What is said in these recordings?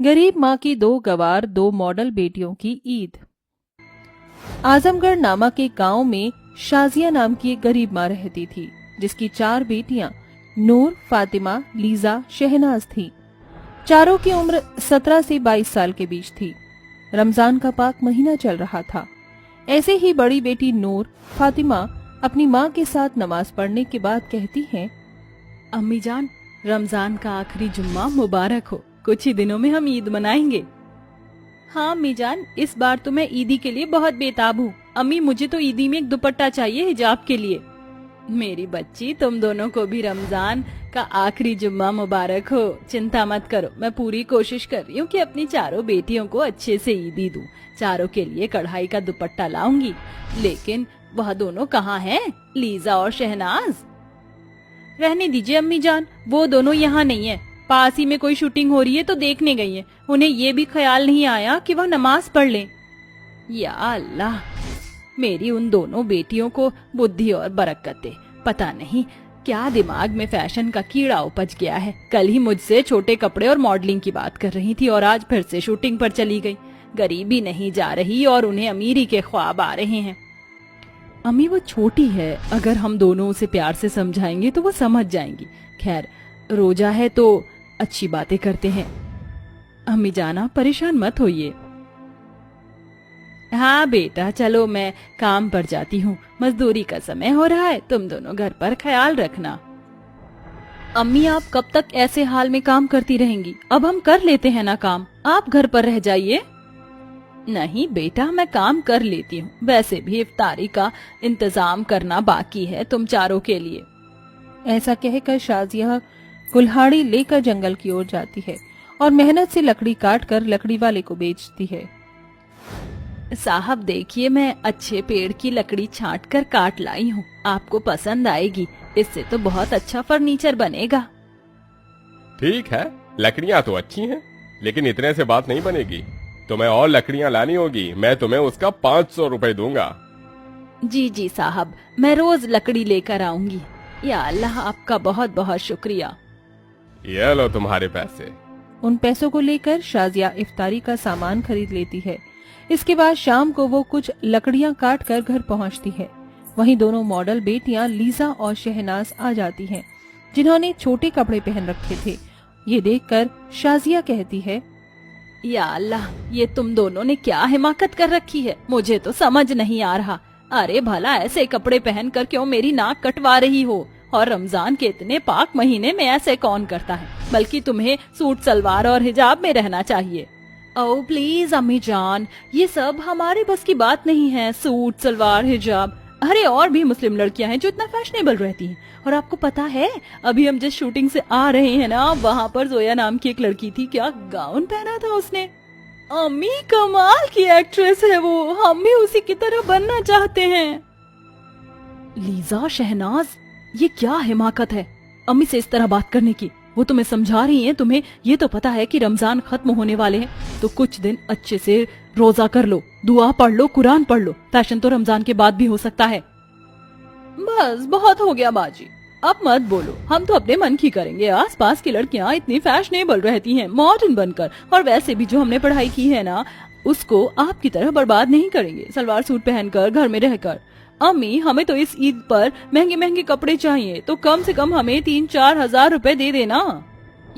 गरीब माँ की दो गवार दो मॉडल बेटियों की ईद। आजमगढ़ नामक एक गांव में शाजिया नाम की एक गरीब माँ रहती थी, जिसकी चार बेटियां नूर, फातिमा, लीजा, शहनाज थी। चारों की उम्र 17 से 22 साल के बीच थी। रमजान का पाक महीना चल रहा था। ऐसे ही बड़ी बेटी नूर, फातिमा अपनी माँ के साथ नमाज पढ़ने के बाद कहती है, अम्मी जान, रमजान का आखिरी जुम्मा मुबारक हो। कुछ ही दिनों में हम ईद मनाएंगे। हाँ अम्मी जान, इस बार तो मैं ईदी के लिए बहुत बेताब हूँ। अम्मी, मुझे तो ईदी में एक दुपट्टा चाहिए हिजाब के लिए। मेरी बच्ची, तुम दोनों को भी रमजान का आखिरी जुम्मा मुबारक हो। चिंता मत करो, मैं पूरी कोशिश कर रही हूँ कि अपनी चारों बेटियों को अच्छे से ईदी दूँ। चारों के लिए कढ़ाई का दुपट्टा लाऊंगी। लेकिन वह दोनों कहाँ हैं, लीजा और शहनाज? रहने दीजिए अम्मी जान, वो दोनों यहाँ नहीं है। पास ही में कोई शूटिंग हो रही है तो देखने गई है। उन्हें ये भी ख्याल नहीं आया कि वह नमाज पढ़ लें। या अल्लाह, मेरी उन दोनों बेटियों को बुद्धि और बरकत दे। पता नहीं क्या दिमाग में फैशन का कीड़ा उपज गया है। कल ही मुझसे छोटे कपड़े और मॉडलिंग की बात कर रही थी और आज फिर से शूटिंग पर चली गई। गरीबी नहीं जा रही और उन्हें अमीरी के ख्वाब आ रहे हैं। अम्मी, वो छोटी है, अगर हम दोनों उसे प्यार से समझाएंगे तो वो समझ जाएंगी। खैर, रोजा है तो अच्छी बातें करते हैं। अम्मी जाना, परेशान मत होइए। हाँ बेटा, चलो मैं काम पर जाती हूँ। मजदूरी का समय हो रहा है, तुम दोनों घर पर ख्याल रखना। अम्मी, आप कब तक ऐसे हाल में काम करती रहेंगी? अब हम कर लेते हैं ना काम, आप घर पर रह जाइए। नहीं बेटा, मैं काम कर लेती हूँ। वैसे भी इफ्तारी का इंतजाम करना बाकी है तुम चारों के लिए। ऐसा कहकर शाजिया कुल्हाड़ी लेकर जंगल की ओर जाती है और मेहनत से लकड़ी काट कर लकड़ी वाले को बेचती है। साहब देखिए, मैं अच्छे पेड़ की लकड़ी छांट कर काट लाई हूँ, आपको पसंद आएगी। इससे तो बहुत अच्छा फर्नीचर बनेगा। ठीक है, लकड़ियाँ तो अच्छी हैं, लेकिन इतने से बात नहीं बनेगी। तुम्हें और लकड़ियाँ लानी होगी। मैं तुम्हें उसका 500 रुपए दूंगा। जी जी साहब, मैं रोज लकड़ी लेकर आऊंगी। या अल्लाह, आपका बहुत बहुत शुक्रिया। ये लो तुम्हारे पैसे। उन पैसों को लेकर शाजिया इफ्तारी का सामान खरीद लेती है। इसके बाद शाम को वो कुछ लकड़ियां काट कर घर पहुंचती है। वहीं दोनों मॉडल बेटियां लीजा और शहनाज आ जाती हैं, जिन्होंने छोटे कपड़े पहन रखे थे। ये देखकर शाजिया कहती है, या अल्लाह, ये तुम दोनों ने क्या हिमाकत कर रखी है, मुझे तो समझ नहीं आ रहा। अरे भला ऐसे कपड़े पहनकर क्यों मेरी नाक कटवा रही हो? और रमजान के इतने पाक महीने में ऐसे कौन करता है? बल्कि तुम्हें सूट सलवार और हिजाब में रहना चाहिए। ओह प्लीज अम्मी जान, ये सब हमारे बस की बात नहीं है। सूट सलवार हिजाब, अरे और भी मुस्लिम लड़कियां हैं जो इतना फैशनेबल रहती हैं। और आपको पता है, अभी हम जिस शूटिंग से आ रहे हैं ना, वहाँ पर जोया नाम की एक लड़की थी, क्या गाउन पहना था उसने। अम्मी, कमाल की एक्ट्रेस है वो, हम भी उसी की तरह बनना चाहते हैं। लीजा, शहनाज, ये क्या हिमाकत है अम्मी से इस तरह बात करने की? वो तुम्हें समझा रही हैं। तुम्हें ये तो पता है कि रमजान खत्म होने वाले हैं, तो कुछ दिन अच्छे से रोजा कर लो, दुआ पढ़ लो, कुरान पढ़ लो। फैशन तो रमजान के बाद भी हो सकता है। बस बहुत हो गया बाजी, अब मत बोलो। हम तो अपने मन की करेंगे। आसपास की लड़कियां इतनी फैशनेबल रहती हैं, मॉडर्न बनकर। और वैसे भी जो हमने पढ़ाई की है ना, उसको आपकी तरह बर्बाद नहीं करेंगे सलवार सूट पहनकर घर में रहकर। अम्मी, हमें तो इस ईद पर महंगे महंगे कपड़े चाहिए, तो कम से कम हमें 3-4 हजार रुपए दे देना।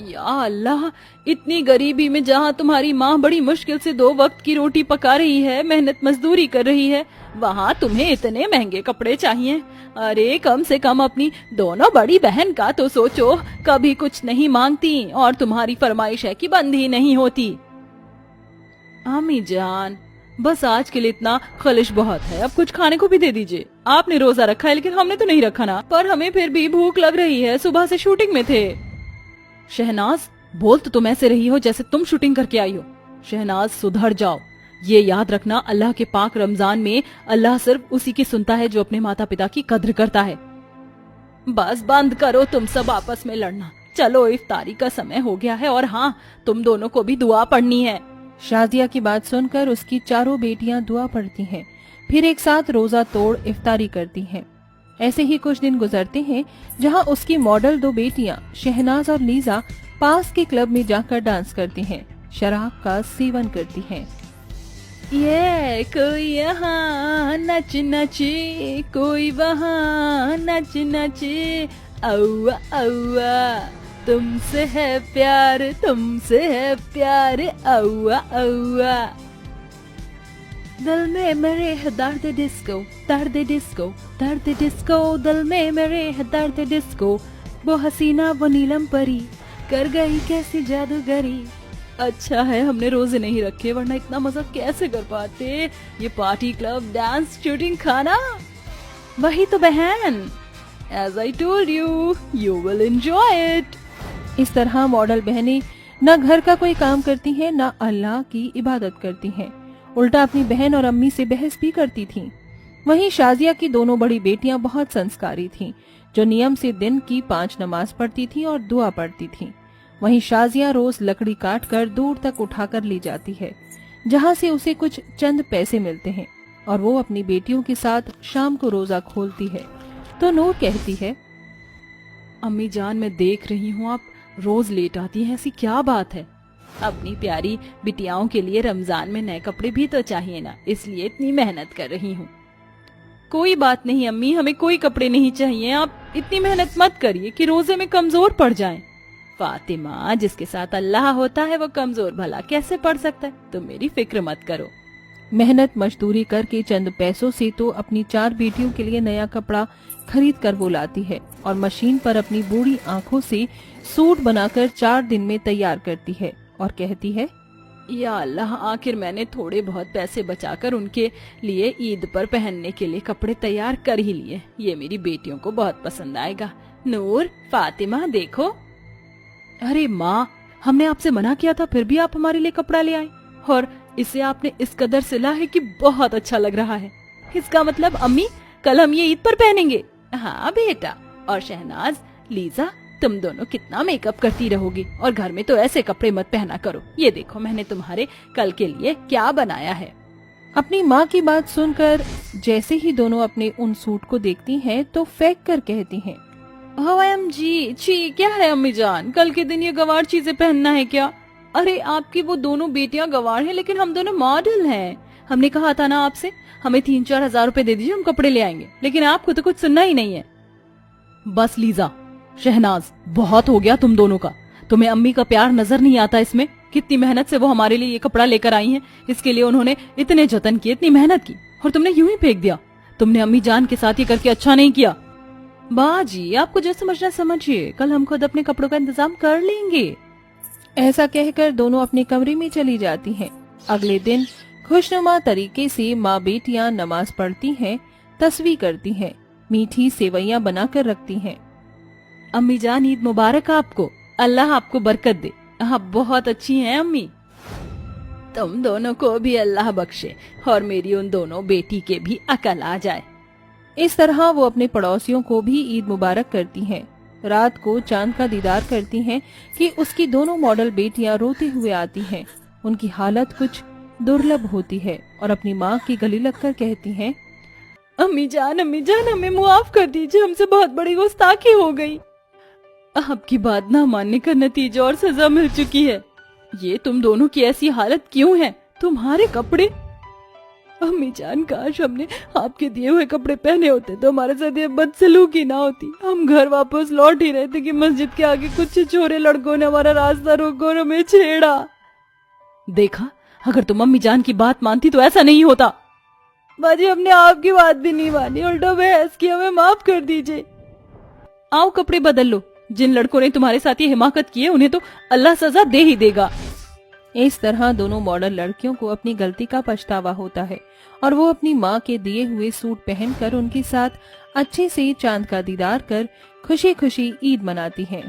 या अल्लाह, इतनी गरीबी में जहाँ तुम्हारी माँ बड़ी मुश्किल से 2 वक्त की रोटी पका रही है, मेहनत मजदूरी कर रही है, वहाँ तुम्हें इतने महंगे कपड़े चाहिए? अरे कम से कम अपनी दोनों बड़ी बहन का तो सोचो, कभी कुछ नहीं मांगती और तुम्हारी फरमाइश है कि बंद ही नहीं होती। अम्मी जान, बस आज के लिए इतना खलिश बहुत है, अब कुछ खाने को भी दे दीजिए। आपने रोजा रखा है, लेकिन हमने तो नहीं रखा ना, पर हमें फिर भी भूख लग रही है, सुबह से शूटिंग में थे। शहनाज, बोल तो तुम ऐसे रही हो जैसे तुम शूटिंग करके आई हो। शहनाज, सुधर जाओ। ये याद रखना, अल्लाह के पाक रमजान में अल्लाह सिर्फ उसी की सुनता है जो अपने माता पिता की कद्र करता है। बस बंद करो तुम सब आपस में लड़ना। चलो, इफ्तारी का समय हो गया है, और हाँ, तुम दोनों को भी दुआ पढ़नी है। शाजिया की बात सुनकर उसकी चारों बेटियां दुआ पढ़ती हैं, फिर एक साथ रोजा तोड़ इफ्तारी करती हैं। ऐसे ही कुछ दिन गुजरते हैं, जहां उसकी मॉडल 2 बेटियां शहनाज और लीजा पास के क्लब में जाकर डांस करती हैं। शराब का सेवन करती हैं। ये कोई यहाँ नच नचे, कोई वहाँ नच नचे, औआ औआ तुमसे है प्यार, तुमसे है प्यार, औआ औआ। दिल में मेरे है दर्द डिस्को, दर्द डिस्को, दर्द डिस्को, दिल में मेरे है दर्द डिस्को, वो हसीना वो नीलम परी कर गई कैसी जादूगरी। अच्छा है हमने रोजे नहीं रखे, वरना इतना मजा कैसे कर पाते। ये पार्टी क्लब डांस शूटिंग खाना, वही तो बहन। As I told you, you will enjoy it. इस तरह मॉडल बहनें न घर का कोई काम करती हैं, न अल्लाह की इबादत करती हैं, उल्टा अपनी बहन और अम्मी से बहस भी करती थीं। वहीं शाजिया की दोनों बड़ी बेटियां बहुत संस्कारी थीं, जो नियम से दिन की 5 नमाज पढ़ती थीं और दुआ पढ़ती थीं। वहीं शाजिया रोज लकड़ी काट कर दूर तक उठाकर ले जाती है, जहां से उसे कुछ चंद पैसे मिलते हैं, और वो अपनी बेटियों के साथ शाम को रोजा खोलती है। तो नूर कहती है, अम्मी जान मैं देख रही हूँ आप रोज लेट आती हैं, ऐसी क्या बात है? अपनी प्यारी बिटियाओं के लिए रमजान में नए कपड़े भी तो चाहिए ना, इसलिए इतनी मेहनत कर रही हूँ। कोई बात नहीं अम्मी, हमें कोई कपड़े नहीं चाहिए, आप इतनी मेहनत मत करिए कि रोजे में कमजोर पड़ जाएं। फातिमा, जिसके साथ अल्लाह होता है वो कमजोर भला कैसे पड़ सकता है? तुम मेरी फिक्र मत करो। मेहनत मजदूरी करके चंद पैसों से तो अपनी 4 बेटियों के लिए नया कपड़ा खरीद कर वो लाती है और मशीन पर अपनी बूढ़ी आंखों से सूट बनाकर 4 दिन में तैयार करती है और कहती है, या अल्लाह, आखिर मैंने थोड़े बहुत पैसे बचाकर उनके लिए ईद पर पहनने के लिए कपड़े तैयार कर ही लिए। ये मेरी बेटियों को बहुत पसंद आएगा। नूर, फातिमा देखो। अरे माँ, हमने आपसे मना किया था, फिर भी आप हमारे लिए कपड़ा ले आए, और इसे आपने इस कदर सिला है कि बहुत अच्छा लग रहा है। इसका मतलब अम्मी कल हम ये ईद पर पहनेंगे। हाँ बेटा, और शहनाज, लीजा, तुम दोनों कितना मेकअप करती रहोगी, और घर में तो ऐसे कपड़े मत पहना करो। ये देखो मैंने तुम्हारे कल के लिए क्या बनाया है। अपनी माँ की बात सुनकर जैसे ही दोनों अपने उन सूट को देखती हैं तो फेंक कर कहती हैं, OMG, छी, क्या है अम्मी जान, कल के दिन ये गवार चीजें पहनना है क्या? अरे आपकी वो दोनों बेटियां गवार हैं, लेकिन हम दोनों मॉडल हैं। हमने कहा था ना आपसे, हमें 3-4 हजार रुपए दे दीजिए, हम कपड़े ले आएंगे, लेकिन आपको तो कुछ सुनना ही नहीं है। बस लीजा, शहनाज, बहुत हो गया तुम दोनों का। तुम्हें अम्मी का प्यार नजर नहीं आता इसमें? कितनी मेहनत से वो हमारे लिए ये कपड़ा लेकर आई हैं, इसके लिए उन्होंने इतने जतन किए, इतनी मेहनत की, और तुमने यूं ही फेंक दिया। तुमने अम्मी जान के साथ ये करके अच्छा नहीं किया। बाजी, आपको जो समझना समझिए, कल हम खुद अपने कपड़ों का इंतजाम कर लेंगे। ऐसा कहकर दोनों अपने कमरे में चली जाती हैं। अगले दिन खुशनुमा तरीके से माँ बेटियां नमाज पढ़ती हैं, तस्वीर करती हैं, मीठी सेवैयां बनाकर रखती हैं। अम्मी जान, ईद मुबारक आपको, अल्लाह आपको बरकत दे, आप बहुत अच्छी हैं अम्मी। तुम दोनों को भी अल्लाह बख्शे, और मेरी उन दोनों बेटी के भी अकल आ जाए। इस तरह वो अपने पड़ोसियों को भी ईद मुबारक करती हैं। रात को चांद का दीदार करती हैं कि उसकी दोनों मॉडल बेटियां रोते हुए आती हैं। उनकी हालत कुछ दुर्लभ होती है और अपनी माँ की गले लगकर कहती हैं, अम्मी जान, हमें मुआफ कर दीजिए, हमसे बहुत बड़ी गुस्ताखी हो गई। आपकी बात ना मानने का नतीजा और सजा मिल चुकी है। ये तुम दोनों की ऐसी हालत क्यों है? तुम्हारे कपड़े। अम्मी जान, काश हमने आपके दिए हुए कपड़े पहने होते तो हमारे साथ ये बदसलूकी ना होती। हम घर वापस लौट ही रहे थे कि मस्जिद के आगे कुछ छोरे लड़कों ने हमारा रास्ता रोका और हमें छेड़ा। देखा, अगर तुम अम्मी जान की बात मानती तो ऐसा नहीं होता। बाजी, हमने आपकी बात भी नहीं मानी, उल्टा बहस की, हमें माफ कर दीजिए। आओ कपड़े बदल लो, जिन लड़कों ने तुम्हारे साथ ये हिमाकत की है उन्हें तो अल्लाह सजा दे ही देगा। इस तरह दोनों मॉडल लड़कियों को अपनी गलती का पछतावा होता है और वो अपनी माँ के दिए हुए सूट पहनकर उनके साथ अच्छे से चांद का दीदार कर खुशी खुशी ईद मनाती हैं।